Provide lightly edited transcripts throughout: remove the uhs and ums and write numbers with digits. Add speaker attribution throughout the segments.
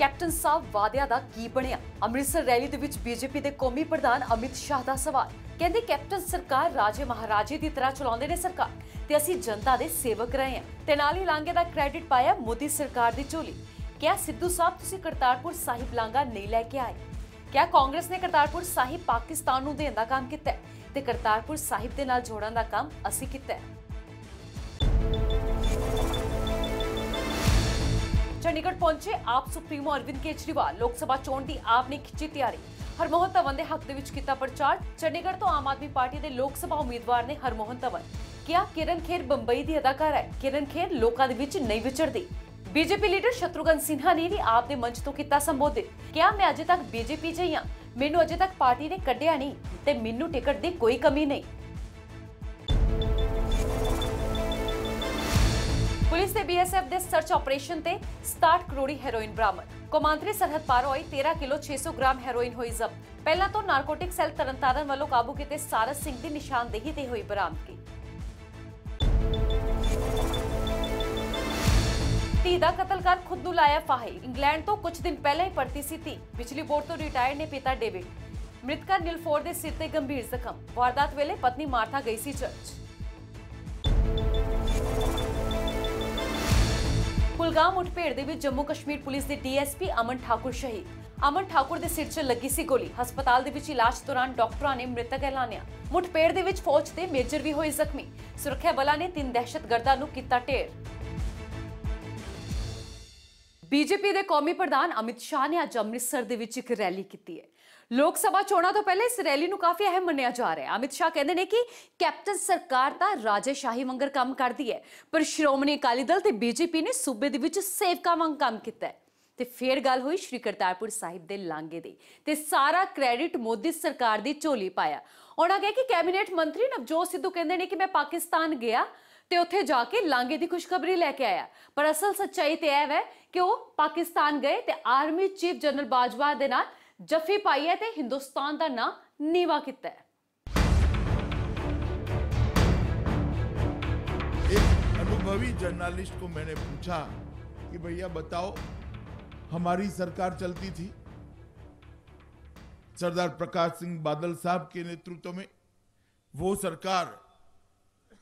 Speaker 1: Captain साहब वादिया दा की बनिया? अमृतसर रैली दे विच बीजेपी दे कौमी प्रधान अमित शाह दा सवाल। कहंदे कैप्टन सरकार राजे महाराजे दी तरह चलाउंदे ने सरकार ते असीं जनता दे सेवक रहे हैं ते नाल ही लांघे दा क्रेडिट पाया मोदी सरकार दी झोली। क्या सिद्धू साहब तुसीं करतारपुर साहिब लांघा नहीं लैके आए? क्या कांग्रेस ने करतारपुर साहिब पाकिस्तान नूं देण दा काम कीता है ते करतारपुर साहिब दे नाल जोड़न दा काम असीं कीता है? चंडीगढ़ पहुंचे आप सुप्रीमो अरविंद केजरीवाल। लोकसभा चोण दी आप ने खिंची तैयारी। हरमोहन धवन दे हक दे विच कीता प्रचार। चंडीगढ़ तो आम आदमी पार्टी दे लोकसभा उम्मीदवार ने हरमोहन धवन। क्या किरण खेर बंबई दी अदाकार है? किरण खेर लोकां दे विच नहीं विचरदी। बीजेपी लीडर शत्रुघ्न सिन्हा ने भी आप दे मंच तो कीता संबोधित। क्या मैं अजे तक बीजेपी च ही हां? मैनूं अजे तक पार्टी ने कड्ढिया नहीं ते मैनूं टिकट दी कोई कमी नहीं। पुलिस ने बीएसएफ दे सर्च ऑपरेशन ते 67 करोड़ी हेरोइन बरामद। कौमांतरी सरहद पार होई 13 किलो 600 ग्राम हेरोइन होई जब्त। पहला तो नारकोटिक सेल तरनताਰਨ वालों काबू कीते सारस सिंह दी निशानदेही ते हुई बरामदगी। धी दा कतल कर खुद नूं लाया फाहे। इंग्लैंड तो कुछ दिन पहले ही परती सी धी। बिजली बोर्ड तो रिटायर्ड ने पिता डेविड। मृतका नीलफोर दे सिर ते गंभीर जख्म। वारदात वेले पत्नी मार्था गई सी चर्च। कुलगाम मुठभेड़ दे विच जम्मू कश्मीर पुलिस दे डीएसपी अमन ठाकुर शहीद। अमन ठाकुर दे सिर च लगी सी गोली। हस्पताल दे विच इलाज दौरान डॉक्टरां ने मृतक ऐलानिया। मुठभेड़ दे विच फौज दे मेजर भी होए जख्मी। सुरक्षा बलां ने 3 दहशतगर्दां नूं कीता ढेर। बीजेपी दे कौमी प्रधान अमित शाह ने अज अमृतसर दे विच एक रैली कीती है। लोक सभा चोणां तो पहले इस रैली नूं काफी अहम मन्निया जा रहा है। अमित शाह कहंदे ने कि कैप्टन सरकार दा राजेशाही वांगर काम करदी है, पर श्रोमणी अकाली दल ते बीजेपी ने सूबे दे विच सेवकां वांग काम कीता है। ते फिर गल हुई श्री करतारपुर साहिब दे लांघे दी ते सारा क्रेडिट मोदी सरकार दी झोली पाया। उन्हां कहा कि कैबिनेट मंत्री नवजोत सिद्धू कहंदे ने कि मैं पाकिस्तान गया ते उत्थे जाके लांघे दी खुशखबरी लेके आया, पर असल सच्चाई ते यह है कि वो पाकिस्तान गए ते आर्मी चीफ जनरल बाजवा दे नाल जफी पाई है ते हिंदुस्तान दा नाम नीवा कीता है।
Speaker 2: एक अनुभवी जर्नलिस्ट को मैंने पूछा कि भैया बताओ, हमारी सरकार चलती थी सरदार प्रकाश सिंह बादल साहब के नेतृत्व में, वो सरकार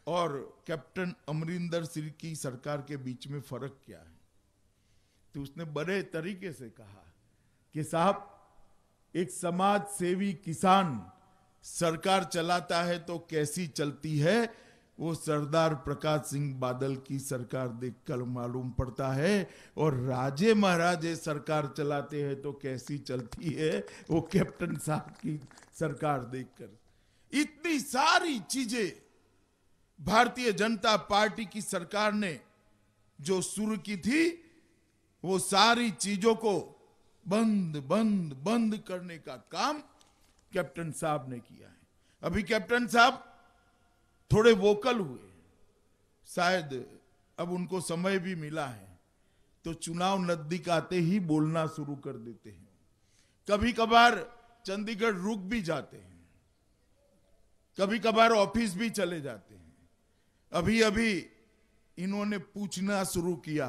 Speaker 2: और कैप्टन अमरिंदर सिंह की सरकार के बीच में फर्क क्या है? तो उसने बड़े तरीके से कहा कि साहब, एक समाज सेवी किसान सरकार चलाता है तो कैसी चलती है, वो सरदार प्रकाश सिंह बादल की सरकार देखकर मालूम पड़ता है, और राजे महाराजे सरकार चलाते हैं तो कैसी चलती है, वो कैप्टन साहब की सरकार देखकर। इतनी सारी चीजें भारतीय जनता पार्टी की सरकार ने जो शुरू की थी, वो सारी चीजों को बंद बंद बंद करने का काम कैप्टन साहब ने किया है। अभी कैप्टन साहब थोड़े वोकल हुए, शायद अब उनको समय भी मिला है, तो चुनाव नजदीक आते ही बोलना शुरू कर देते हैं। कभी कभार चंडीगढ़ रुक भी जाते हैं, कभी कभार ऑफिस भी चले जाते हैं। अभी अभी इन्होंने पूछना शुरू किया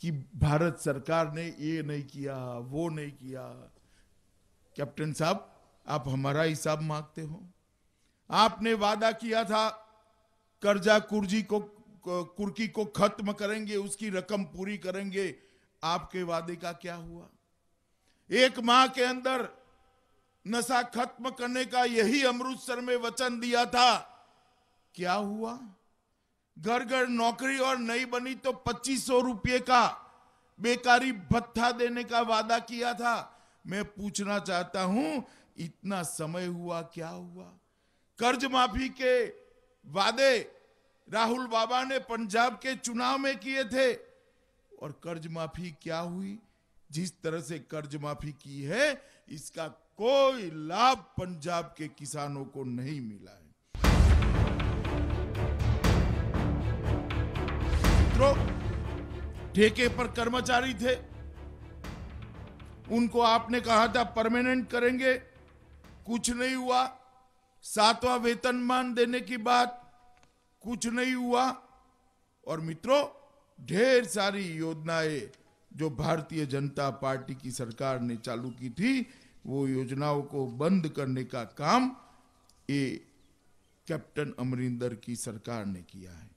Speaker 2: कि भारत सरकार ने ये नहीं किया, वो नहीं किया। कैप्टन साहब, आप हमारा हिसाब मांगते हो? आपने वादा किया था कर्जा कुर्की को खत्म करेंगे, उसकी रकम पूरी करेंगे। आपके वादे का क्या हुआ? 1 माह के अंदर नशा खत्म करने का यही अमृतसर में वचन दिया था, क्या हुआ? घर घर नौकरी और नहीं बनी तो 2500 रुपये का बेकारी भत्ता देने का वादा किया था। मैं पूछना चाहता हूं, इतना समय हुआ, क्या हुआ? कर्ज माफी के वादे राहुल बाबा ने पंजाब के चुनाव में किए थे, और कर्ज माफी क्या हुई? जिस तरह से कर्ज माफी की है, इसका कोई लाभ पंजाब के किसानों को नहीं मिला है। ठेके पर कर्मचारी थे, उनको आपने कहा था परमानेंट करेंगे, कुछ नहीं हुआ। 7वां वेतनमान देने की बात, कुछ नहीं हुआ। और मित्रों, ढेर सारी योजनाएं जो भारतीय जनता पार्टी की सरकार ने चालू की थी, वो योजनाओं को बंद करने का काम ये कैप्टन अमरिंदर की सरकार ने किया है।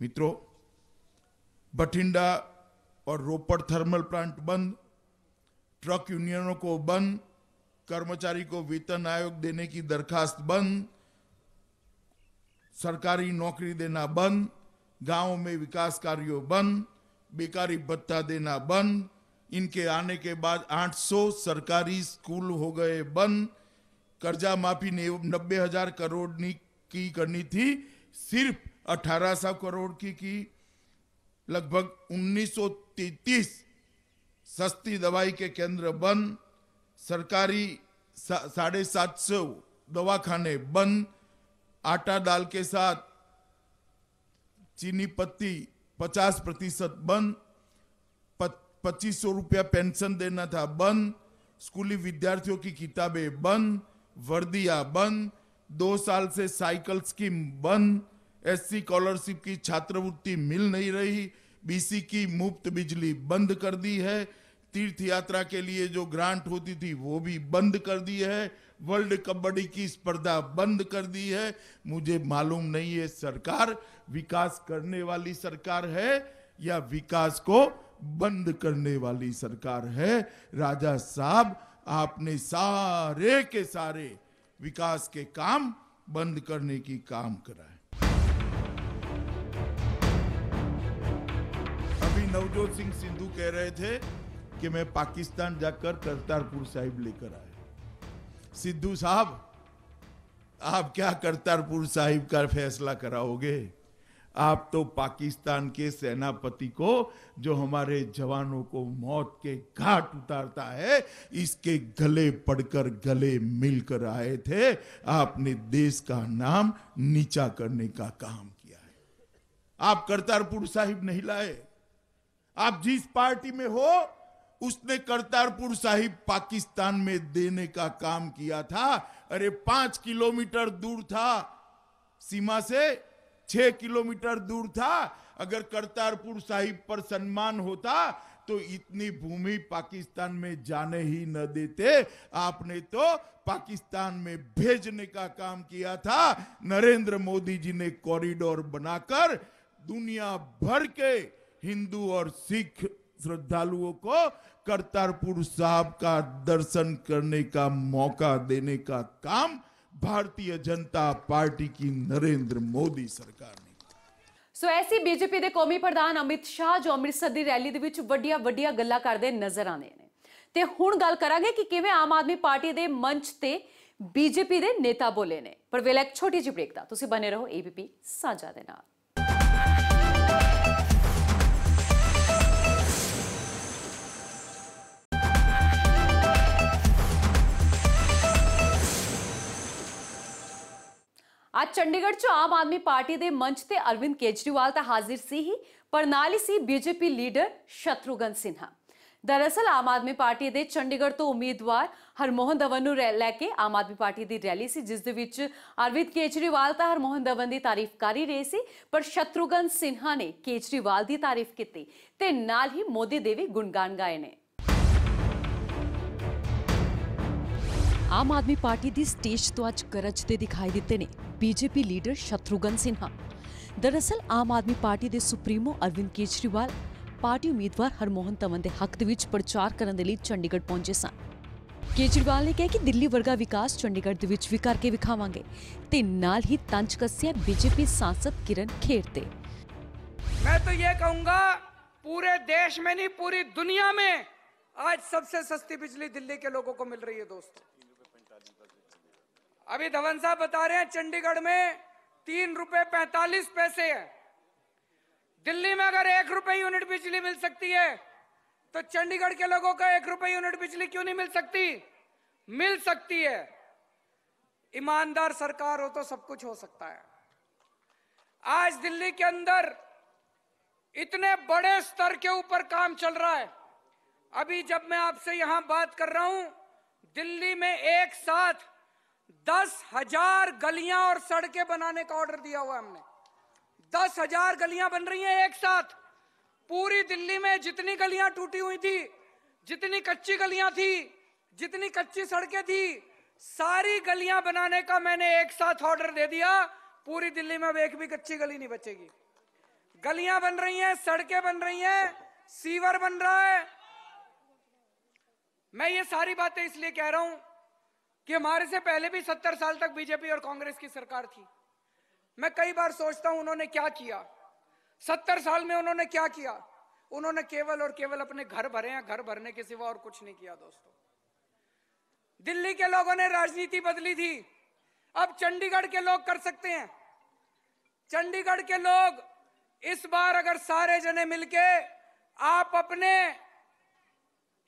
Speaker 2: मित्रों, बठिंडा और रोपड़ थर्मल प्लांट बंद, ट्रक यूनियनों को बंद, कर्मचारी को वेतन आयोग देने की दरखास्त बंद, सरकारी नौकरी देना बंद, गांवों में विकास कार्यों बंद, बेकारी भत्ता देना बंद। इनके आने के बाद 800 सरकारी स्कूल हो गए बंद। कर्जा माफी 90,000 करोड़ की करनी थी, सिर्फ 1800 करोड़ की। लगभग 1933 सस्ती दवाई के केंद्र बंद, सरकारी 750 दवाखाने बंद, आटा दाल के साथ चीनी पत्ती 50% बंद, 2500 रुपया पेंशन देना था बंद, स्कूली विद्यार्थियों की किताबें बंद, वर्दियां बंद, 2 साल से साइकिल स्कीम बंद, एससी स्कॉलरशिप की छात्रवृत्ति मिल नहीं रही, बीसी की मुफ्त बिजली बंद कर दी है, तीर्थ यात्रा के लिए जो ग्रांट होती थी वो भी बंद कर दी है, वर्ल्ड कबड्डी की स्पर्धा बंद कर दी है। मुझे मालूम नहीं है सरकार विकास करने वाली सरकार है या विकास को बंद करने वाली सरकार है। राजा साहब, आपने सारे के सारे विकास के काम बंद करने की काम करा है। अभी नवजोत सिंह सिद्धू कह रहे थे कि मैं पाकिस्तान जाकर करतारपुर साहिब लेकर आया। सिद्धू साहब, आप क्या करतारपुर साहिब का फैसला कराओगे? आप तो पाकिस्तान के सेनापति को, जो हमारे जवानों को मौत के घाट उतारता है, इसके गले पड़कर गले मिलकर आए थे। आपने देश का नाम नीचा करने का काम किया है। आप करतारपुर साहिब नहीं लाए। आप जिस पार्टी में हो, उसने करतारपुर साहिब पाकिस्तान में देने का काम किया था। अरे 5 किलोमीटर दूर था सीमा से, 6 किलोमीटर दूर था। अगर करतारपुर साहिब पर सम्मान होता तो इतनी भूमि पाकिस्तान में जाने ही न देते। आपने तो पाकिस्तान में भेजने का काम किया था। नरेंद्र मोदी जी ने कॉरिडोर बनाकर दुनिया भर के हिंदू और सिख श्रद्धालुओं को करतारपुर साहिब का दर्शन करने का मौका देने का काम भारतीय जनता पार्टी की नरेंद्र मोदी सरकार ने।
Speaker 1: सो ऐसी बीजेपी ਦੇ ਕੌਮੀ ਪ੍ਰਧਾਨ ਅਮਿਤ ਸ਼ਾਹ ਜੋ ਅੰਮ੍ਰਿਤਸਰ ਦੀ ਰੈਲੀ ਦੇ ਵਿੱਚ ਵੱਡੀਆਂ ਗੱਲਾਂ ਕਰਦੇ ਨਜ਼ਰ ਆਉਂਦੇ ਨੇ। ਤੇ ਹੁਣ ਗੱਲ ਕਰਾਂਗੇ ਕਿ ਕਿਵੇਂ ਆਮ ਆਦਮੀ ਪਾਰਟੀ ਦੇ ਮੰਚ ਤੇ ਬੀਜੇਪੀ ਦੇ ਨੇਤਾ ਬੋਲੇ ਨੇ। ਪਰ ਵੇਲੇ ਇੱਕ ਛੋਟੀ ਜਿਹੀ ਬ੍ਰੇਕ ਦਾ, ਤੁਸੀਂ ਬਨੇ ਰਹੋ ABP ਸਾਂਝਾ ਦੇ ਨਾਲ। आज चंडीगढ़ च आम आदमी पार्टी के मंच से अरविंद केजरीवाल तो हाजिर सी ही, पर नाल ही सी बीजेपी लीडर शत्रुघ्न सिन्हा। दरअसल आम आदमी पार्टी के चंडीगढ़ तो उम्मीदवार हरमोहन धवन नूं लैके आम आदमी पार्टी की रैली सी, जिस दे विच अरविंद केजरीवाल तो हरमोहन धवन की तारीफ कर ही रहे सी, पर शत्रुघ्न सिन्हा ने केजरीवाल की तारीफ की ते नाल ही मोदी दे भी गुणगान गाए ने। आम आदमी पार्टी की स्टेज तो अज गरजते दिखाई दिते ने बीजेपी लीडर शत्रुघ्न सिन्हा। दरअसल आम आदमी पार्टी के सुप्रीमो अरविंद केजरीवाल पार्टी उम्मीदवार हरमोहन धवन के हक दे विच प्रचार करने के लिए चंडीगढ़ पहुंचे सन। केजरीवाल ने कहा कि दिल्ली वर्गा विकास चंडीगढ़ दे विच भी करके विखावांगे ते नाल ही तंज कस्या बीजेपी सांसद किरण खेर ते।
Speaker 3: मैं तो ये कहूंगा, पूरे देश में नहीं पूरी दुनिया में आज सबसे सस्ती बिजली दिल्ली के लोगों को मिल रही है। दोस्तों, अभी धवन साहब बता रहे हैं चंडीगढ़ में 3 रुपए 45 पैसे है। दिल्ली में अगर 1 रुपए यूनिट बिजली मिल सकती है तो चंडीगढ़ के लोगों को 1 रुपए यूनिट बिजली क्यों नहीं मिल सकती? मिल सकती है। ईमानदार सरकार हो तो सब कुछ हो सकता है। आज दिल्ली के अंदर इतने बड़े स्तर के ऊपर काम चल रहा है। अभी जब मैं आपसे यहां बात कर रहा हूं, दिल्ली में एक साथ 10,000 गलियां और सड़कें बनाने का ऑर्डर दिया हुआ है हमने। 10,000 गलियां बन रही हैं एक साथ। पूरी दिल्ली में जितनी गलियां टूटी हुई थी, जितनी कच्ची गलियां थी, जितनी कच्ची सड़कें थी, सारी गलियां बनाने का मैंने एक साथ ऑर्डर दे दिया। पूरी दिल्ली में अब एक भी कच्ची गली नहीं बचेगी। गलियां बन रही हैं, सड़कें बन रही हैं, सीवर बन रहा है। मैं ये सारी बातें इसलिए कह रहा हूं कि हमारे से पहले भी 70 साल तक बीजेपी और कांग्रेस की सरकार थी। मैं कई बार सोचता हूं उन्होंने क्या किया, 70 साल में उन्होंने क्या किया। उन्होंने केवल और केवल अपने घर भरे हैं, घर भरने के सिवा और कुछ नहीं किया। दोस्तों, दिल्ली के लोगों ने राजनीति बदली थी, अब चंडीगढ़ के लोग कर सकते हैं। चंडीगढ़ के लोग इस बार अगर सारे जने मिलके आप अपने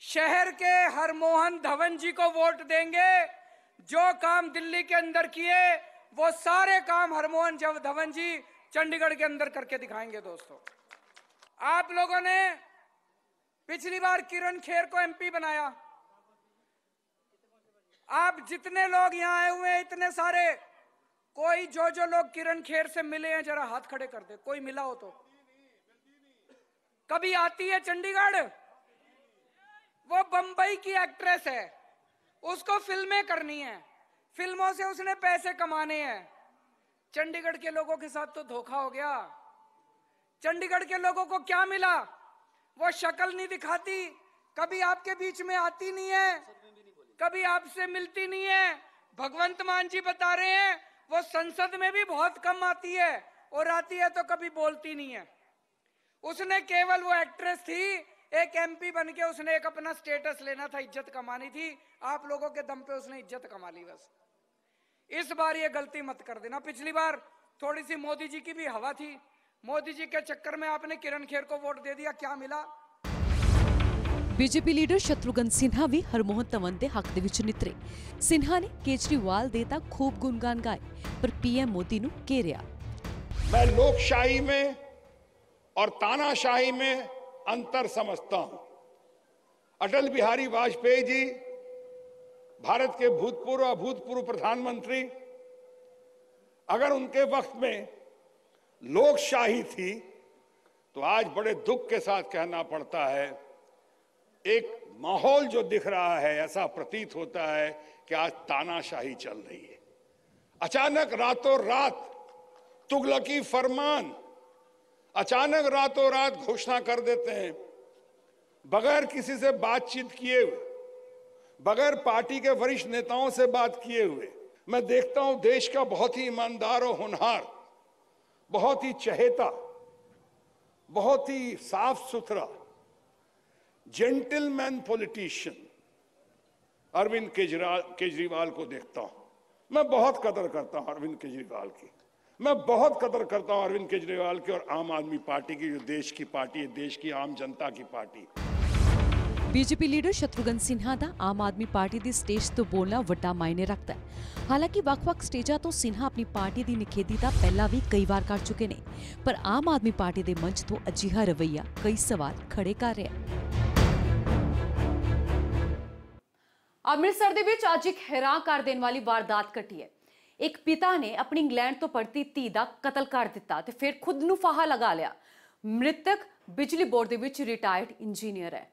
Speaker 3: शहर के हरमोहन धवन जी को वोट देंगे, जो काम दिल्ली के अंदर किए वो सारे काम हरमोहन धवन जी चंडीगढ़ के अंदर करके दिखाएंगे। दोस्तों, आप लोगों ने पिछली बार किरण खेर को एमपी बनाया। आप जितने लोग यहां आए हुए हैं, इतने सारे, कोई जो लोग किरण खेर से मिले हैं जरा हाथ खड़े कर दे, कोई मिला हो तो। कभी आती है चंडीगढ़? वो बंबई की एक्ट्रेस है, उसको फिल्में करनी है, फिल्मों से उसने पैसे कमाने हैं। चंडीगढ़ के लोगों के साथ तो धोखा हो गया। चंडीगढ़ के लोगों को क्या मिला? वो शक्ल नहीं दिखाती, कभी आपके बीच में आती नहीं है, कभी आपसे मिलती नहीं है। भगवंत मान जी बता रहे हैं वो संसद में भी बहुत कम आती है, और आती है तो कभी बोलती नहीं है। उसने केवल, वो एक्ट्रेस थी, एक एमपी बन के उसने एक अपना स्टेटस लेना था, इज्जत कमानी थी। आप लोगों के दम पे उसने इज्जत कमा ली बस। इस बार ये गलती मत कर देना। पिछली बार थोड़ी सी मोदी जी की भी हवा थी, मोदी जी के चक्कर में आपने किरण खेर को वोट दे दिया, क्या मिला?
Speaker 1: बीजेपी लीडर शत्रुघ्न सिन्हा भी हरमोहन धवन के हक दे विच नितरे। सिन्हा ने केजरीवाल दे तां खूब गुणगान गाए, पर पीएम मोदी नूं घेरिया।
Speaker 4: मैं लोकशाही में और तानाशाही में अंतर समझता हूं। अटल बिहारी वाजपेयी जी भारत के भूतपूर्व प्रधानमंत्री, अगर उनके वक्त में लोकशाही थी तो आज बड़े दुख के साथ कहना पड़ता है, एक माहौल जो दिख रहा है, ऐसा प्रतीत होता है कि आज तानाशाही चल रही है। अचानक रातों रात तुगलकी फरमान, अचानक रातों रात घोषणा कर देते हैं, बगैर किसी से बातचीत किए हुए, बगैर पार्टी के वरिष्ठ नेताओं से बात किए हुए। मैं देखता हूं देश का बहुत ही ईमानदार और होनहार, बहुत ही चहेता, बहुत ही साफ सुथरा जेंटलमैन पॉलिटिशियन अरविंद केजरीवाल को देखता हूं। मैं बहुत कदर करता हूं अरविंद केजरीवाल की, मैं बहुत कदर करता हूं अरविंद केजरीवाल की और आम आदमी पार्टी की, जो देश की पार्टी है, देश की आम जनता की party.
Speaker 1: BJP leader Shatrughan Sinha ਦਾ ਆਮ ਆਦਮੀ ਪਾਰਟੀ ਦੀ ਸਟੇਜ ਤੋਂ ਬੋਲਣਾ ਵੱਡਾ ਮਾਇਨੇ ਰੱਖਦਾ ਹੈ। ਹਾਲਾਂਕਿ ਵੱਖ-ਵੱਖ ਸਟੇਜਾਂ ਤੋਂ ਸਿन्हा ਆਪਣੀ ਪਾਰਟੀ ਦੀ ਨਿਖੇਧੀ ਤਾਂ ਪਹਿਲਾਂ ਵੀ ਕਈ ਵਾਰ ਕਰ ਚੁੱਕੇ ਨੇ, ਪਰ ਆਮ ਆਦਮੀ ਪਾਰਟੀ ਦੇ ਮੰਚ ਤੋਂ ਅਜਿਹਾ ਰਵੱਈਆ ਕਈ ਸਵਾਲ ਖੜੇ ਕਰ ਰਿਹਾ ਹੈ। ਅੰਮ੍ਰਿਤਸਰ ਦੇ ਵਿੱਚ ਅੱਜ ਇੱਕ ਹੈਰਾਨ ਕਰ ਦੇਣ ਵਾਲੀ ਵਾਰਦਾਤ ਘਟੀ ਹੈ। ਇੱਕ ਪਿਤਾ ਨੇ ਆਪਣੀ ਇੰਗਲੈਂਡ ਤੋਂ ਪਰਤੀ ਧੀ ਦਾ ਕਤਲ ਕਰ ਦਿੱਤਾ ਤੇ ਫਿਰ ਖੁਦ ਨੂੰ ਫਾਹਾ ਲਗਾ ਲਿਆ। ਮ੍ਰਿਤਕ ਬਿਜਲੀ ਬੋਰਡ ਦੇ ਵਿੱਚ ਰਿਟਾਇਰਡ ਇੰਜੀਨੀਅਰ ਹੈ।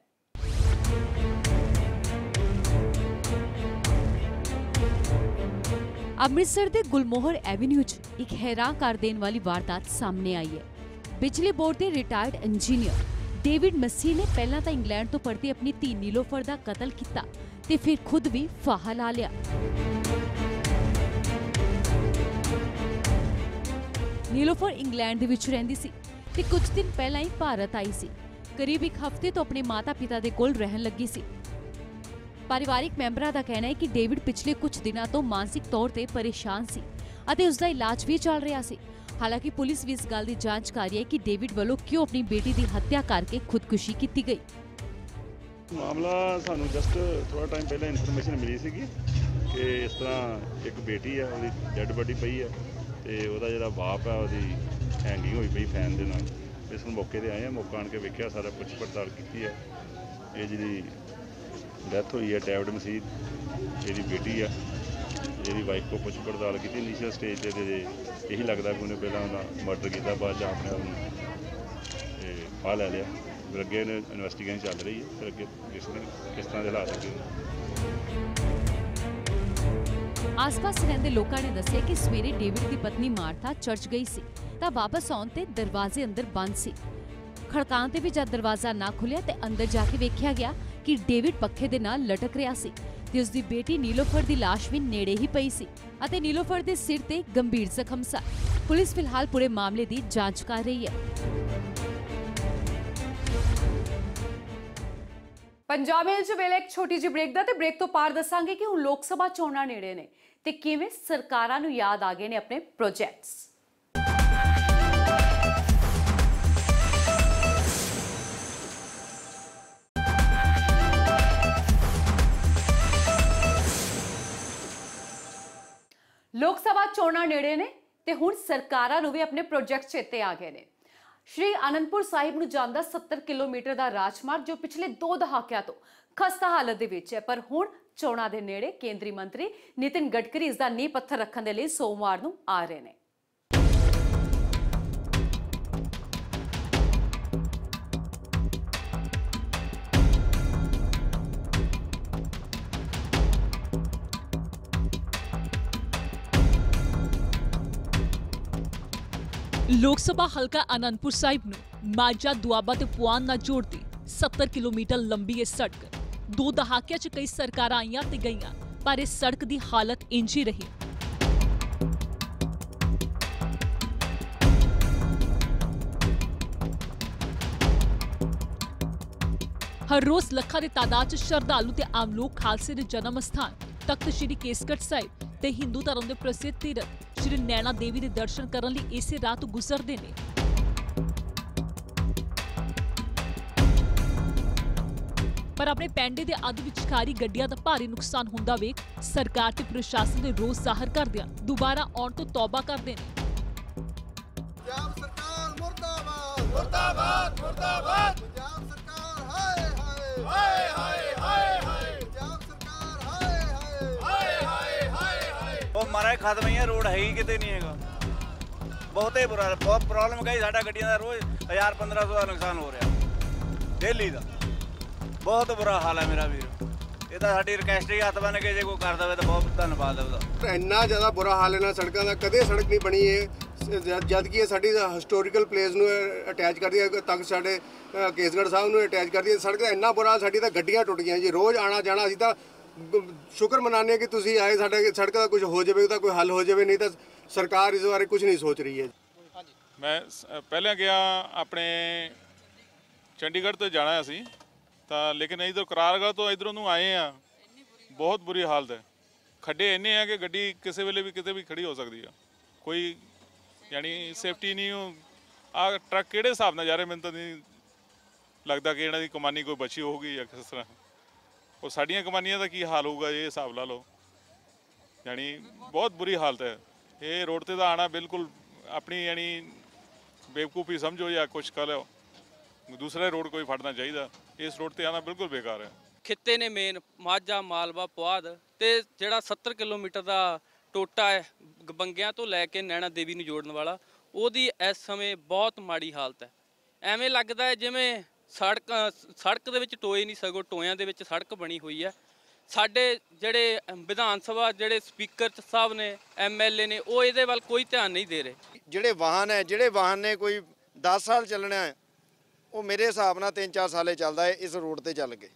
Speaker 1: ਅੰਮ੍ਰਿਤਸਰ ਦੇ ਗੁਲਮੋਹਰ ਐਵੇਨਿਊ 'ਚ ਇੱਕ ਹੈਰਾਨ ਕਰ ਦੇਣ ਵਾਲੀ ਵਾਰਦਾਤ ਸਾਹਮਣੇ ਆਈ ਹੈ। ਬਿਜਲੀ ਬੋਰਡ ਦੇ ਰਿਟਾਇਰਡ ਇੰਜੀਨੀਅਰ ਡੇਵਿਡ ਮੱਸੀ ਨੇ ਪਹਿਲਾਂ ਤਾਂ ਇੰਗਲੈਂਡ ਤੋਂ ਪਰਤੀ ਆਪਣੀ ਧੀ ਨੀਲੋਫਰ ਦਾ ਕਤਲ ਕੀਤਾ ਤੇ ਫਿਰ ਖੁਦ ਵੀ ਫਾਹਾ ਲਾ ਲਿਆ। ਨੀਲੋਫਰ ਇੰਗਲੈਂਡ ਦੇ ਵਿੱਚ ਰਹਿੰਦੀ ਸੀ ਤੇ ਕੁਝ ਦਿਨ ਪਹਿਲਾਂ ਹੀ ਭਾਰਤ ਆਈ ਸੀ। ਕਰੀਬ ਇੱਕ ਹਫ਼ਤੇ ਤੋਂ ਆਪਣੇ ਮਾਤਾ-ਪਿਤਾ ਦੇ ਕੋਲ ਰਹਿਣ ਲੱਗੀ ਸੀ। ਪਰਿਵਾਰਿਕ ਮੈਂਬਰਾਂ ਦਾ ਕਹਿਣਾ ਹੈ ਕਿ ਡੇਵਿਡ ਪਿਛਲੇ ਕੁਝ ਦਿਨਾਂ ਤੋਂ ਮਾਨਸਿਕ ਤੌਰ ਤੇ ਪਰੇਸ਼ਾਨ ਸੀ ਅਤੇ ਉਸ ਦਾ ਇਲਾਜ ਵੀ ਚੱਲ ਰਿਹਾ ਸੀ। ਹਾਲਾਂਕਿ ਪੁਲਿਸ ਵੀ ਇਸ ਗੱਲ ਦੀ ਜਾਂਚ ਕਰ ਰਹੀ ਹੈ ਕਿ ਡੇਵਿਡ ਵੱਲੋਂ ਕਿਉਂ ਆਪਣੀ ਬੇਟੀ ਦੀ ਹੱਤਿਆ ਕਰਕੇ ਖੁਦਕੁਸ਼ੀ ਕੀਤੀ ਗਈ।
Speaker 5: ਮਾਮਲਾ ਸਾਨੂੰ ਜਸਟ ਥੋੜਾ ਟਾਈਮ ਪਹਿਲਾਂ ਇਨਫੋਰਮੇਸ਼ਨ ਮਿਲੀ ਸੀਗੀ ਕਿ ਇਸ ਤਰ੍ਹਾਂ ਇੱਕ ਬੇਟੀ ਆ, ਉਹਦੀ ਡੈੱਡ ਬੋਡੀ ਪਈ ਆ ਤੇ ਉਹਦਾ ਜਿਹੜਾ ਬਾਪ ਆ ਉਹਦੀ ਹੈਂਗਿੰਗ ਹੋਈ ਪਈ ਫੈਨ ਦੇ ਨਾਲ। ਇਸ ਨੂੰ ਮੌਕੇ 'ਤੇ ਆਏ ਆ, ਮੌਕਾ ਆਣ ਕੇ ਵੇਖਿਆ, ਸਾਰਾ ਪੁੱਛ ਪੜਤਾਲ ਕੀਤੀ ਹੈ। ਇਹ ਜਿਹੜੀ ਡੈਥ ਹੋਈ ਹੈ ਡੇਵਿਡ ਮਸੀਹ, ਇਹਦੀ ਬੇਟੀ ਆ, ਇਹਦੀ ਵਾਈਫ को ਪੁੱਛ ਪੜਤਾਲ ਕੀਤੀ। ਇਨੀਸ਼ੀਅਲ ਸਟੇਜ 'ਤੇ ਇਹੀ ਲੱਗਦਾ ਕਿ ਉਹਨੇ ਪਹਿਲਾਂ ਉਹਦਾ ਮਰਡਰ ਕੀਤਾ, ਬਾਅਦ 'ਚ ਆਪਣੇ ਆਪ ਨੂੰ ਫਾਹ ਲੈ ਲਿਆ। ਫਿਰ ਅੱਗੇ ਇਨਵੈਸਟੀਗੇਸ਼ਨ ਚੱਲ ਰਹੀ ਹੈ, ਫਿਰ ਅੱਗੇ ਕਿਸ ਤਰ੍ਹਾਂ ਦੇ ਹਾਲਾਤ ਅੱਗੇ
Speaker 1: ਆਸ-ਪਾਸ ਰਹਿੰਦੇ ਲੋਕਾਂ ਨੇ ਦੱਸਿਆ ਕਿ ਸਵੇਰੇ ਡੇਵਿਡ ਦੀ ਪਤਨੀ ਮਾਰਥਾ ਚਰਚ ਗਈ ਸੀ ਤਾਂ ਵਾਪਸ ਆਉਣ ਤੇ ਦਰਵਾਜ਼ੇ ਅੰਦਰ ਬੰਦ ਸੀ। ਖੜਕਾਉਣ ਤੇ ਵੀ ਜਦ ਦਰਵਾਜ਼ਾ ਨਾ ਖੁੱਲਿਆ ਤੇ ਅੰਦਰ ਜਾ ਕੇ ਵੇਖਿਆ ਗਿਆ ਕਿ ਡੇਵਿਡ ਪੱਖੇ ਦੇ ਨਾਲ ਲਟਕ ਰਿਹਾ ਸੀ ਤੇ ਉਸ ਦੀ ਬੇਟੀ ਨੀਲੋਫਰ ਦੀ ਲਾਸ਼ ਵੀ ਨੇੜੇ ਹੀ ਪਈ ਸੀ ਅਤੇ ਨੀਲੋਫਰ ਦੇ ਸਿਰ ਤੇ ਗੰਭੀਰ ਜ਼ਖਮ ਸਨ। ਪੁਲਿਸ ਫਿਲਹਾਲ ਪੂਰੇ ਮਾਮਲੇ ਦੀ ਜਾਂਚ ਕਰ ਰਹੀ ਹੈ। ਪੰਜਾਬ ਹਿੱਲ 'ਚ ਵੇਲੇ ਇੱਕ ਛੋਟੀ ਜਿਹੀ ਬ੍ਰੇਕ ਦਾ ਤੇ ਬ੍ਰੇਕ ਤੋਂ ਪਾਰ ਦੱਸਾਂਗੇ ਕਿ ਹੁਣ ਲੋਕ ਸਭਾ ਚੋਣਾਂ ਨੇੜੇ ਨੇ ਤੇ ਕਿਵੇਂ ਸਰਕਾਰਾਂ ਨੂੰ ਯਾਦ ਆ ਗਏ ਨੇ ਆਪਣੇ ਪ੍ਰੋਜੈਕਟਸ। ਲੋਕ ਸਭਾ ਚੋਣਾਂ ਨੇੜੇ ਨੇ ਤੇ ਹੁਣ ਸਰਕਾਰਾਂ ਨੂੰ ਵੀ ਆਪਣੇ ਪ੍ਰੋਜੈਕਟ ਚੇਤੇ ਆ ਗਏ ਨੇ। ਸ਼੍ਰੀ ਆਨੰਦਪੁਰ ਸਾਹਿਬ ਨੂੰ ਜਾਂਦਾ 70 ਕਿਲੋਮੀਟਰ ਦਾ ਰਾਜਮਾਰਗ ਜੋ ਪਿਛਲੇ 2 ਦਹਾਕਿਆਂ ਤੋਂ ਖਸਤਾ ਹਾਲਤ ਦੇ ਵਿੱਚ ਹੈ, ਪਰ ਹੁਣ ਚੋਣਾਂ ਦੇ ਨੇੜੇ ਕੇਂਦਰੀ ਮੰਤਰੀ ਨਿਤਿਨ ਗਡਕਰੀ ਇਸ ਦਾ ਨੀਂਹ ਪੱਥਰ ਰੱਖਣ ਦੇ ਲਈ ਸੋਮਵਾਰ ਨੂੰ ਆ ਰਹੇ ਨੇ।
Speaker 6: ਲੋਕ ਸਭਾ ਹਲਕਾ ਆਨੰਦਪੁਰ ਸਾਹਿਬ ਨੂੰ ਮਾਝਾ, ਦੁਆਬਾ ਤੇ ਪੁਆਧ ਨਾਲ ਜੋੜਦੀ 70 ਕਿਲੋਮੀਟਰ ਲੰਬੀ ਇਹ ਸੜਕ 2 ਦਹਾਕਿਆਂ 'ਚ ਕਈ ਸਰਕਾਰਾਂ ਆਈਆਂ ਤੇ ਗਈਆਂ, ਪਰ ਇਸ ਸੜਕ ਦੀ ਹਾਲਤ ਇੰਜ ਹੀ ਰਹੀ। ਹਰ ਰੋਜ਼ ਲੱਖਾਂ ਦੀ ਤਾਦਾਦ 'ਚ ਸ਼ਰਧਾਲੂ ਤੇ ਆਮ ਲੋਕ ਖਾਲਸੇ ਦੇ ਜਨਮ ਸਥਾਨ ਤਖਤ ਸ਼੍ਰੀ ਕੇਸਗੜ੍ਹ ਸਾਹਿਬ ਤੇ ਹਿੰਦੂ ਧਰਮ ਦੇ ਪ੍ਰਸਿੱਧ ਤੀਰਥ ਸ਼੍ਰੀ ਨੈਣਾ ਦੇਵੀ ਦੇ ਦਰਸ਼ਨ ਕਰਨ ਲਈ ਇਸੇ ਰਾਹ ਤੋਂ ਗੁਜ਼ਰਦੇ ਨੇ। ਪਰ ਆਪਣੇ ਪੈਂਡੇ ਦੇ ਅੱਧ ਵਿਚਕਾਰੀ ਗੱਡੀਆਂ ਦਾ ਭਾਰੀ ਨੁਕਸਾਨ ਹੁੰਦਾ ਵੇਖ ਸਰਕਾਰ ਤੇ ਪ੍ਰਸ਼ਾਸਨ ਦੇ ਰੋਸ ਜ਼ਾਹਰ ਕਰਦਿਆਂ ਦੁਬਾਰਾ ਆਉਣ ਤੋਂ ਤੌਬਾ ਕਰਦੇ ਨੇ।
Speaker 7: ਪੰਜਾਬ ਸਰਕਾਰ ਮੁਰਦਾਬਾਦ ਮੁਰਦਾਬਾਦ ਮੁਰਦਾਬਾਦ। ਪੰਜਾਬ ਸਰਕਾਰ ਹਾਏ ਹਾਏ ਹਾਏ ਹਾਏ ਹਾਏ ਹਾਏ। ਪੰਜਾਬ ਸਰਕਾਰ ਹਾਏ ਹਾਏ ਹਾਏ ਹਾਏ ਹਾਏ ਹਾਏ।
Speaker 8: ਉਹ ਮਾਰਾ ਖਤਮ ਹੀ ਹੈ, ਰੋਡ ਹੈ ਹੀ ਕਿਤੇ ਨਹੀਂ ਹੈਗਾ। ਬਹੁਤੇ ਬੁਰਾ, ਬਹੁਤ ਪ੍ਰੋਬਲਮ ਗਈ। ਸਾਡਾ ਗੱਡੀਆਂ ਦਾ ਰੋਜ਼ 1000-1500 ਦਾ ਨੁਕਸਾਨ ਹੋ ਰਿਹਾ ਡੇਲੀ ਦਾ। ਬਹੁਤ ਬੁਰਾ ਹਾਲ ਹੈ ਮੇਰਾ ਵੀਰ। ਇਹ ਤਾਂ ਸਾਡੀ ਰਿਕਵੈਸਟ ਹੀ ਹੱਥ ਬੰਨ ਕੇ ਜੇ ਕੋਈ ਕਰ ਦੇਵੇ ਤਾਂ ਬਹੁਤ ਧੰਨਵਾਦ ਹੈ ਉਹਦਾ।
Speaker 7: ਇੰਨਾ ਜ਼ਿਆਦਾ ਬੁਰਾ ਹਾਲ ਇਹਨਾਂ ਸੜਕਾਂ ਦਾ, ਕਦੇ ਸੜਕ ਨਹੀਂ ਬਣੀ ਹੈ ਜਦ ਕਿ ਇਹ ਸਾਡੀ ਹਿਸਟੋਰੀਕਲ ਪਲੇਸ ਨੂੰ ਅਟੈਚ ਕਰਦੀ ਹੈ, ਤੱਕ ਸਾਡੇ ਕੇਸਗੜ੍ਹ ਸਾਹਿਬ ਨੂੰ ਅਟੈਚ ਕਰਦੀ ਹੈ। ਸੜਕ ਦਾ ਇੰਨਾ ਬੁਰਾ, ਸਾਡੀ ਤਾਂ ਗੱਡੀਆਂ ਟੁੱਟ ਗਈਆਂ ਜੀ, ਰੋਜ਼ ਆਣਾ ਜਾਣਾ। ਅਸੀਂ ਤਾਂ ਸ਼ੁਕਰ ਮਨਾਉਂਦੇ ਹਾਂ ਕਿ ਤੁਸੀਂ ਆਏ, ਸਾਡੇ ਸੜਕ ਦਾ ਕੁਝ ਹੋ ਜਾਵੇ, ਤਾਂ ਕੋਈ ਹੱਲ ਹੋ ਜਾਵੇ, ਨਹੀਂ ਤਾਂ ਸਰਕਾਰ ਇਸ ਬਾਰੇ ਕੁਝ ਨਹੀਂ ਸੋਚ ਰਹੀ ਹੈ।
Speaker 9: ਮੈਂ ਪਹਿਲਾਂ ਗਿਆ ਆਪਣੇ ਚੰਡੀਗੜ੍ਹ ਤੋਂ ਜਾਣਾ ਅਸੀਂ ਤਾਂ, ਲੇਕਿਨ ਇੱਧਰ ਕਰਾਰਗੜ੍ਹ ਤੋਂ ਇੱਧਰੋਂ ਨੂੰ ਆਏ ਆ। ਬਹੁਤ ਬੁਰੀ ਹਾਲਤ ਹੈ। ਖੱਡੇ ਇੰਨੇ ਆ ਕਿ ਗੱਡੀ ਕਿਸੇ ਵੇਲੇ ਵੀ ਕਿਤੇ ਵੀ ਖੜੀ ਹੋ ਸਕਦੀ ਆ। ਕੋਈ ਯਾਨੀ ਸੇਫਟੀ ਨਹੀਂ। ਆ ਟਰੱਕ ਕਿਹੜੇ ਹਿਸਾਬ ਨਾਲ ਜਾ ਰਹੇ, ਮੈਨੂੰ ਤਾਂ ਨਹੀਂ ਲੱਗਦਾ ਕਿ ਇਹਨਾਂ ਦੀ ਕਮਾਨੀ ਕੋਈ ਬਚੀ ਹੋਊਗੀ ਜਾਂ ਕਿਸ ਤਰ੍ਹਾਂ। ਉਹ ਸਾਡੀਆਂ ਕਮਾਨੀਆਂ ਦਾ ਕੀ ਹਾਲ ਹੋਊਗਾ ਇਹ ਹਿਸਾਬ ਲਾ ਲਓ। ਯਾਨੀ ਬਹੁਤ ਬੁਰੀ ਹਾਲਤ ਹੈ। ਇਹ ਰੋਡ ਤੇ ਤਾਂ ਆਉਣਾ ਬਿਲਕੁਲ ਆਪਣੀ ਯਾਨੀ ਬੇਵਕੂਫੀ ਸਮਝੋ ਜਾਂ ਕੁਛ ਕਰ ਲਿਓ। ਦੂਸਰਾ ਰੋਡ ਕੋਈ ਫੜਨਾ ਚਾਹੀਦਾ। ਇਸ ਰੋਡ ਤੇ ਆਉਣਾ ਬਿਲਕੁਲ ਬੇਕਾਰ ਹੈ।
Speaker 10: ਖਿੱਤੇ ਨੇ ਮੇਨ ਮਾਝਾ, ਮਾਲਵਾ, ਪੁਆਧ ਤੇ ਜਿਹੜਾ 70 ਕਿਲੋਮੀਟਰ ਦਾ ਟੋਟਾ ਹੈ ਬੰਗਿਆਂ ਤੋਂ ਲੈ ਕੇ ਨੈਣਾ ਦੇਵੀ ਨੂੰ ਜੋੜਨ ਵਾਲਾ, ਉਹਦੀ ਇਸ ਸਮੇਂ ਬਹੁਤ ਮਾੜੀ ਹਾਲਤ ਹੈ। ਐਵੇਂ ਲੱਗਦਾ ਹੈ ਜਿਵੇਂ ਸੜਕ ਦੇ ਵਿੱਚ ਟੋਏ ਨਹੀਂ, ਸਗੋਂ ਟੋਇਆਂ ਦੇ ਵਿੱਚ ਸੜਕ ਬਣੀ ਹੋਈ ਹੈ। ਸਾਡੇ ਜਿਹੜੇ ਵਿਧਾਨ ਸਭਾ ਜਿਹੜੇ ਸਪੀਕਰ ਸਾਹਿਬ ਨੇ, MLA ਨੇ, ਉਹ ਇਹਦੇ ਵੱਲ ਕੋਈ ਧਿਆਨ ਨਹੀਂ ਦੇ ਰਹੇ।
Speaker 11: ਜਿਹੜੇ ਵਾਹਨ ਨੇ ਕੋਈ 10 ਸਾਲ ਚੱਲਣਾ ਹੈ, ਉਹ ਮੇਰੇ ਹਿਸਾਬ ਨਾਲ 3-4 ਸਾਲੇ ਚੱਲਦਾ ਹੈ ਇਸ ਰੋਡ ਤੇ ਚੱਲ ਕੇ।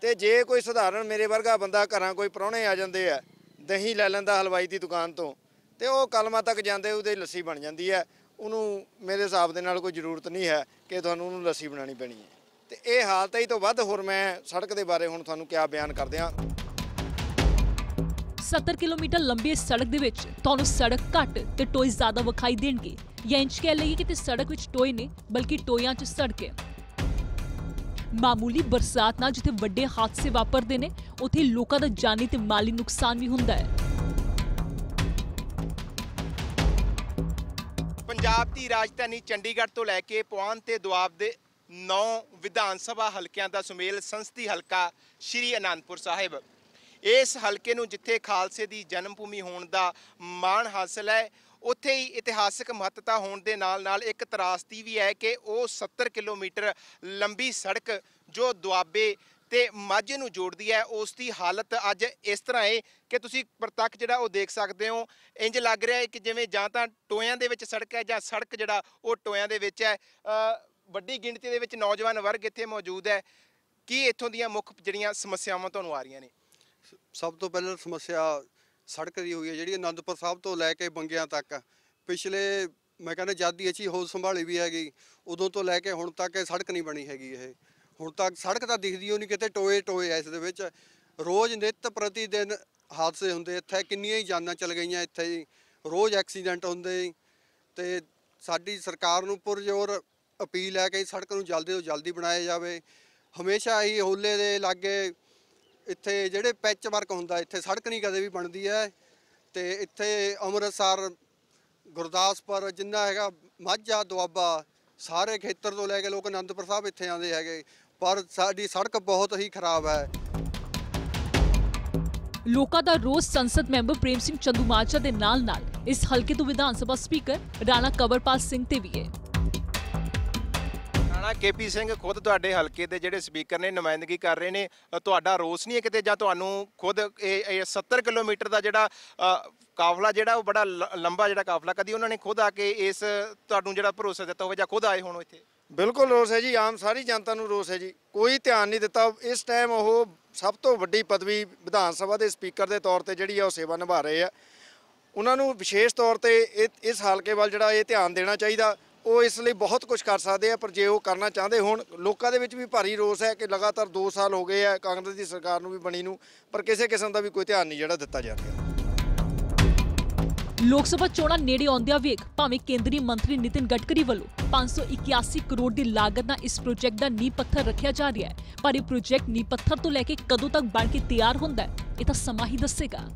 Speaker 11: ਤੇ ਜੇ ਕੋਈ ਸਧਾਰਨ ਮੇਰੇ ਵਰਗਾ ਬੰਦਾ ਘਰਾਂ ਕੋਈ ਪ੍ਰਾਹੁਣੇ ਆ ਜਾਂਦੇ ਆ, ਦਹੀਂ ਲੈ ਲੈਂਦਾ ਹਲਵਾਈ ਦੀ ਦੁਕਾਨ ਤੋਂ, ਤੇ ਉਹ ਕਲਮਾਂ ਤੱਕ ਜਾਂਦੇ ਉਹਦੇ ਲੱਸੀ ਬਣ ਜਾਂਦੀ ਹੈ। ਉਹਨੂੰ ਮੇਰੇ ਹਿਸਾਬ ਦੇ ਨਾਲ ਕੋਈ ਜ਼ਰੂਰਤ ਨਹੀਂ ਹੈ ਕਿ ਤੁਹਾਨੂੰ ਉਹਨੂੰ ਲੱਸੀ ਬਣਾਉਣੀ ਪੈਣੀ ਹੈ। ਤੇ ਇਹ ਹਾਲਤ ਹੀ ਤੋਂ ਵੱਧ ਹੋਰ ਮੈਂ ਸੜਕ ਦੇ ਬਾਰੇ ਹੁਣ ਤੁਹਾਨੂੰ ਕਿਆ ਬਿਆਨ ਕਰਦੇ ਹਾਂ।
Speaker 6: 70 ਕਿਲੋਮੀਟਰ ਲੰਬੀ ਇਸ ਸੜਕ ਦੇ ਵਿੱਚ ਤੁਹਾਨੂੰ ਸੜਕ ਘੱਟ ਤੇ ਟੋਏ ਜ਼ਿਆਦਾ ਵਿਖਾਈ ਦੇਣਗੇ, ਜਾਂ ਇੰਜ ਕਹਿ ਲਈਏ ਕਿ ਸੜਕ ਵਿੱਚ ਟੋਏ ਨੇ ਬਲਕਿ ਟੋਇਆਂ 'ਚ ਸੜਕ ਹੈ। ਮਾਮੂਲੀ ਬਰਸਾਤ ਨਾਲ ਜਿੱਥੇ ਵੱਡੇ ਹਾਦਸੇ ਵਾਪਰਦੇ ਨੇ, ਉੱਥੇ ਲੋਕਾਂ ਦਾ ਜਾਨੀ ਤੇ ਮਾਲੀ ਨੁਕਸਾਨ ਵੀ ਹੁੰਦਾ ਹੈ।
Speaker 12: ਪੰਜਾਬ ਦੀ ਰਾਜਧਾਨੀ ਚੰਡੀਗੜ੍ਹ ਤੋਂ ਲੈ ਕੇ ਪੁਆਧ ਤੇ ਦੁਆਬ ਦੇ 9 ਵਿਧਾਨ ਸਭਾ ਹਲਕਿਆਂ ਦਾ ਸੁਮੇਲ ਸੰਸਦੀ ਹਲਕਾ ਸ਼੍ਰੀ ਅਨੰਦਪੁਰ ਸਾਹਿਬ। ਇਸ ਹਲਕੇ ਨੂੰ ਜਿੱਥੇ ਖਾਲਸੇ ਦੀ ਜਨਮ ਭੂਮੀ ਹੋਣ ਦਾ ਮਾਣ ਹਾਸਲ ਹੈ, ਉੱਥੇ ਹੀ ਇਤਿਹਾਸਕ ਮਹੱਤਤਾ ਹੋਣ ਦੇ ਨਾਲ ਇੱਕ ਤਰਾਸਦੀ ਵੀ ਹੈ ਕਿ ਉਹ 70 ਕਿਲੋਮੀਟਰ ਲੰਬੀ ਸੜਕ ਜੋ ਦੁਆਬੇ ਤੇ ਮਾਝੇ ਨੂੰ ਜੋੜਦੀ ਹੈ, ਉਸ ਦੀ ਹਾਲਤ ਅੱਜ ਇਸ ਤਰ੍ਹਾਂ ਹੈ ਕਿ ਤੁਸੀਂ ਪ੍ਰਤੱਖ ਜਿਹੜਾ ਉਹ ਦੇਖ ਸਕਦੇ ਹੋ। ਇੰਜ ਲੱਗ ਰਿਹਾ ਹੈ ਕਿ ਜਿਵੇਂ ਜਾਂ ਤਾਂ ਟੋਇਆਂ ਦੇ ਵਿੱਚ ਸੜਕ ਹੈ ਜਾਂ ਸੜਕ ਜਿਹੜਾ ਉਹ ਟੋਇਆਂ ਦੇ ਵਿੱਚ ਹੈ। ਵੱਡੀ ਗਿਣਤੀ ਦੇ ਵਿੱਚ ਨੌਜਵਾਨ ਵਰਗ ਇੱਥੇ ਮੌਜੂਦ ਹੈ। ਕੀ ਇੱਥੋਂ ਦੀਆਂ ਮੁੱਖ ਜਿਹੜੀਆਂ ਸਮੱਸਿਆਵਾਂ ਤੁਹਾਨੂੰ ਆ ਰਹੀਆਂ ਨੇ?
Speaker 7: ਸਭ ਤੋਂ ਪਹਿਲਾਂ ਸਮੱਸਿਆ ਸੜਕ ਦੀ ਹੋਈ ਹੈ, ਜਿਹੜੀ ਅਨੰਦਪੁਰ ਸਾਹਿਬ ਤੋਂ ਲੈ ਕੇ ਬੰਗਿਆਂ ਤੱਕ ਪਿਛਲੇ ਮੈਂ ਕਹਿੰਦਾ ਜਦ ਦੀ ਅਸੀਂ ਹੋਂਦ ਸੰਭਾਲੀ ਵੀ ਹੈਗੀ, ਉਦੋਂ ਤੋਂ ਲੈ ਕੇ ਹੁਣ ਤੱਕ ਇਹ ਸੜਕ ਨਹੀਂ ਬਣੀ ਹੈਗੀ। ਇਹ ਹੁਣ ਤੱਕ ਸੜਕ ਤਾਂ ਦਿਖਦੀ ਓ ਨਹੀਂ, ਕਿਤੇ ਟੋਏ ਐ ਇਸ ਦੇ ਵਿੱਚ। ਰੋਜ਼ ਨਿੱਤ ਪ੍ਰਤੀ ਦਿਨ ਹਾਦਸੇ ਹੁੰਦੇ ਇੱਥੇ, ਕਿੰਨੀਆਂ ਹੀ ਜਾਨਾਂ ਚਲ ਗਈਆਂ ਇੱਥੇ ਜੀ, ਰੋਜ਼ ਐਕਸੀਡੈਂਟ ਹੁੰਦੇ। ਤੇ ਸਾਡੀ ਸਰਕਾਰ ਨੂੰ ਪੁਰਜ਼ੋਰ ਅਪੀਲ ਹੈ ਕਿ ਸੜਕ ਨੂੰ ਜਲਦੀ ਤੋਂ ਜਲਦੀ ਬਣਾਇਆ ਜਾਵੇ। ਹਮੇਸ਼ਾ ਹੀ ਹੋਲੇ ਦੇ ਲਾਗੇ ਇੱਥੇ ਜਿਹੜੇ ਪੈਚ ਵਰਕ ਹੁੰਦਾ, ਇੱਥੇ ਸੜਕ ਨਹੀਂ ਕਦੇ ਵੀ ਬਣਦੀ ਹੈ। ਤੇ ਇੱਥੇ ਅੰਮ੍ਰਿਤਸਰ, ਗੁਰਦਾਸਪੁਰ ਜਿੰਨਾ ਹੈਗਾ, ਮਾਝਾ, ਦੁਆਬਾ, ਸਾਰੇ ਖੇਤਰ ਤੋਂ ਲੈ ਕੇ ਲੋਕ ਅਨੰਦਪੁਰ ਸਾਹਿਬ ਇੱਥੇ ਆਉਂਦੇ ਹੈਗੇ, ਪਰ ਸਾਡੀ ਸੜਕ ਬਹੁਤ ਹੀ ਖਰਾਬ ਹੈ।
Speaker 6: ਲੋਕਾਂ ਦਾ ਰੋਸ ਸੰਸਦ ਮੈਂਬਰ ਪ੍ਰੇਮ ਸਿੰਘ ਚੰਦੂਮਾਜਰਾ ਦੇ ਨਾਲ ਇਸ ਹਲਕੇ ਤੋਂ ਵਿਧਾਨ ਸਭਾ ਸਪੀਕਰ ਰਾਣਾ ਕੰਵਰਪਾਲ ਸਿੰਘ ਤੇ ਵੀ ਹੈ।
Speaker 12: ਰਾਣਾ KP ਸਿੰਘ ਖੁਦ ਤੁਹਾਡੇ ਹਲਕੇ ਦੇ ਜਿਹੜੇ ਸਪੀਕਰ ਨੇ, ਨੁਮਾਇੰਦਗੀ ਕਰ ਰਹੇ ਨੇ, ਤੁਹਾਡਾ ਰੋਸ ਨਹੀਂ ਹੈ ਕਿਤੇ, ਜਾਂ ਤੁਹਾਨੂੰ ਖੁਦ ਇਹ 70 ਕਿਲੋਮੀਟਰ ਦਾ ਜਿਹੜਾ ਕਾਫਲਾ ਜਿਹੜਾ ਉਹ ਬੜਾ ਲੰਬਾ ਜਿਹੜਾ ਕਾਫਲਾ, ਕਦੀ ਉਹਨਾਂ ਨੇ ਖੁਦ ਆ ਕੇ ਇਸ ਤੁਹਾਨੂੰ ਜਿਹੜਾ ਭਰੋਸਾ ਦਿੱਤਾ ਹੋਵੇ ਜਾਂ ਖੁਦ ਆਏ ਹੋਣ ਇੱਥੇ?
Speaker 11: ਬਿਲਕੁਲ ਰੋਸ ਹੈ ਜੀ, ਆਮ ਸਾਰੀ ਜਨਤਾ ਨੂੰ ਰੋਸ ਹੈ ਜੀ। ਕੋਈ ਧਿਆਨ ਨਹੀਂ ਦਿੱਤਾ। ਇਸ ਟਾਈਮ ਉਹ ਸਭ ਤੋਂ ਵੱਡੀ ਪਦਵੀ ਵਿਧਾਨ ਸਭਾ ਦੇ ਸਪੀਕਰ ਦੇ ਤੌਰ ਤੇ ਜਿਹੜੀ ਆ ਉਹ ਸੇਵਾ ਨਿਭਾ ਰਹੇ ਆ। ਉਹਨਾਂ ਨੂੰ ਵਿਸ਼ੇਸ਼ ਤੌਰ ਤੇ ਇਸ ਹਲਕੇ ਵੱਲ ਜਿਹੜਾ ਇਹ ਧਿਆਨ ਦੇਣਾ ਚਾਹੀਦਾ। ਉਹ ਇਸ ਲਈ ਬਹੁਤ ਕੁਝ ਕਰ ਸਕਦੇ ਆ, ਪਰ ਜੇ ਉਹ ਕਰਨਾ ਚਾਹੁੰਦੇ ਹੋਣ, ਲੋਕਾਂ ਦੇ ਵਿੱਚ ਵੀ ਭਾਰੀ ਰੋਸ ਹੈ ਕਿ ਲਗਾਤਾਰ 2 ਸਾਲ ਹੋ ਗਏ ਆ ਕਾਂਗਰਸ ਦੀ ਸਰਕਾਰ ਨੂੰ ਵੀ ਬਣੀ ਨੂੰ, ਪਰ ਕਿਸੇ ਕਿਸਮ ਦਾ ਵੀ ਕੋਈ ਧਿਆਨ ਨਹੀਂ ਜਿਹੜਾ ਦਿੱਤਾ ਜਾ ਰਿਹਾ।
Speaker 6: ਲੋਕ ਸਭਾ ਚੋਣਾਂ ਨੇੜੇ ਆਉਂਦਿਆਂ ਵੇਖ ਭਾਵੇਂ ਕੇਂਦਰੀ ਮੰਤਰੀ ਨਿਤਿਨ ਗਡਕਰੀ ਵੱਲੋਂ 581 ਕਰੋੜ ਦੀ ਲਾਗਤ ਨਾਲ ਇਸ ਪ੍ਰੋਜੈਕਟ ਦਾ ਨੀਂਹ ਪੱਥਰ ਰੱਖਿਆ ਜਾ ਰਿਹਾ ਹੈ, ਪਰ ਇਹ ਪ੍ਰੋਜੈਕਟ ਨੀਂਹ ਪੱਥਰ ਤੋਂ ਲੈ ਕੇ ਕਦੋਂ ਤੱਕ ਬਣ ਕੇ ਤਿਆਰ ਹੁੰਦਾ ਹੈ, ਇਹ ਤਾਂ ਸਮਾਂ ਹੀ ਦੱਸੇਗਾ।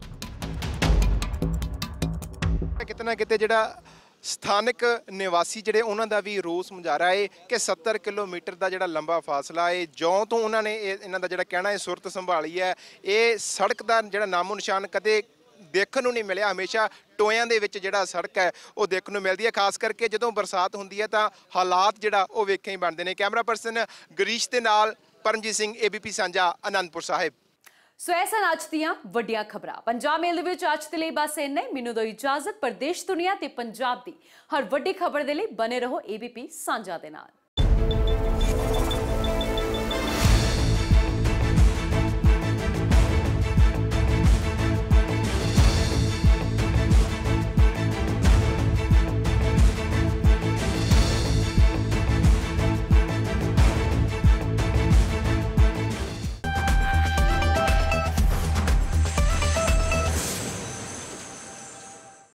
Speaker 12: ਕਿਤੇ ਨਾ ਕਿਤੇ ਜਿਹੜਾ ਸਥਾਨਕ ਨਿਵਾਸੀ ਜਿਹੜੇ ਉਹਨਾਂ ਦਾ ਵੀ ਰੋਸ ਮੁਜ਼ਾਹਰਾ ਹੈ ਕਿ 70 ਕਿਲੋਮੀਟਰ ਦਾ ਜਿਹੜਾ ਲੰਬਾ ਫਾਸਲਾ ਹੈ, ਜਿਉਂ ਤੋਂ ਉਹਨਾਂ ਨੇ ਇਹਨਾਂ ਦਾ ਜਿਹੜਾ ਕਹਿਣਾ ਹੈ ਸੁਰਤ ਸੰਭਾਲੀ ਹੈ, ਇਹ ਸੜਕ ਦਾ ਜਿਹੜਾ ਨਾਮੋ ਨਿਸ਼ਾਨ ਕਦੇ ਦੇਖਣ ਨੂੰ ਨਹੀਂ ਮਿਲਿਆ। ਹਮੇਸ਼ਾ ਟੋਇਆਂ ਦੇ ਵਿੱਚ ਜਿਹੜਾ ਸੜਕ ਹੈ ਉਹ ਦੇਖਣ ਨੂੰ ਮਿਲਦੀ ਹੈ, ਖਾਸ ਕਰਕੇ ਜਦੋਂ ਬਰਸਾਤ ਹੁੰਦੀ ਹੈ ਤਾਂ ਹਾਲਾਤ ਜਿਹੜਾ ਉਹ ਵੇਖੇ ਹੀ ਬਣਦੇ ਨੇ। ਕੈਮਰਾ ਪਰਸਨ ਗਰੀਸ਼ ਦੇ ਨਾਲ ਪਰਮਜੀਤ ਸਿੰਘ, ABP ਸਾਂਝਾ, ਅਨੰਦਪੁਰ ਸਾਹਿਬ।
Speaker 1: ਸੋ ਇਹ ਸਨ ਅੱਜ ਦੀਆਂ ਵੱਡੀਆਂ ਖਬਰਾਂ ਪੰਜਾਬ ਮੇਲ ਦੇ ਵਿੱਚ। ਅੱਜ ਦੇ ਲਈ ਬਸ ਇੰਨਾ ਹੀ। ਮੈਨੂੰ ਦਿਓ ਇਜਾਜ਼ਤ। ਪ੍ਰਦੇਸ਼, ਦੁਨੀਆ ਤੇ ਪੰਜਾਬ ਦੀ ਹਰ ਵੱਡੀ ਖਬਰ ਦੇ ਲਈ ਬਨੇ ਰਹੋ ABP ਸਾਂਝਾ ਦੇ ਨਾਲ।